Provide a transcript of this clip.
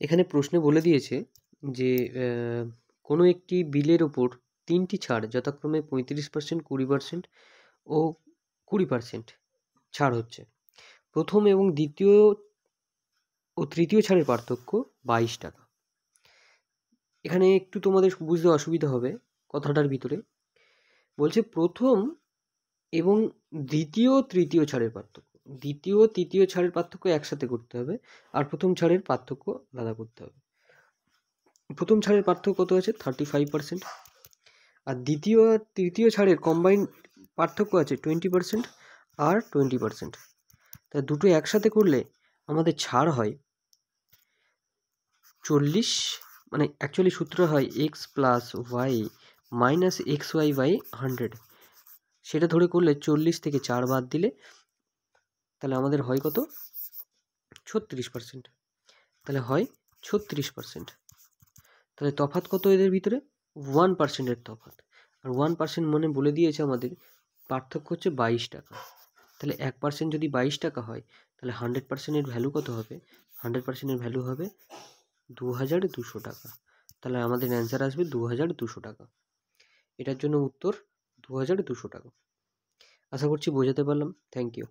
এখানে প্রশ্নে বলে দিয়েছে যে কোনো একটি বিলের ওপর 3টি ছাড় যথাক্রমে 35%, 20% ও 20% ছাড় হচ্ছে। প্রথম এবং দ্বিতীয় ও তৃতীয় ছাড়ের পার্থক্য 22 টাকা। এখানে একটু তোমাদের বুঝতে অসুবিধা হবে কথাটার ভিতরে। বলছে প্রথম এবং দ্বিতীয় তৃতীয় ছাড়ের পার্থক্য। দ্বিতীয় তৃতীয় ছাড়ের পার্থক্য একসাথে করতে হবে, আর প্রথম ছাড়ের পার্থক্য আলাদা করতে হবে। প্রথম ছাড়ের পার্থক্য কত আছে? 35%। আর দ্বিতীয় আর তৃতীয় ছাড়ের কম্বাইন্ড পার্থক্য আছে 20% আর 20%। তা দুটো একসাথে করলে আমাদের ছাড় হয় 40, মানে অ্যাকচুয়ালি সূত্র হয় x plus Y minus X Y by 100। সেটা ধরে করলে 40 থেকে 4 বাদ দিলে তাহলে আমাদের হয় কত? 36%। তাহলে হয় 36%। তাহলে তফাৎ কত এদের ভিতরে? 1%-এর তফাৎ। আর 1% মানে বলে দিয়েছে আমাদের পার্থক্য হচ্ছে 22 টাকা। তাহলে 1% যদি 22 টাকা হয় তাহলে 100%-এর ভ্যালু কত হবে? 100%-এর ভ্যালু হবে 2200 টাকা। তাহলে আমাদের অ্যান্সার আসবে 2200 টাকা। এটার জন্য উত্তর 2200 টাকা। আশা করছি বোঝাতে পারলাম। Thank you.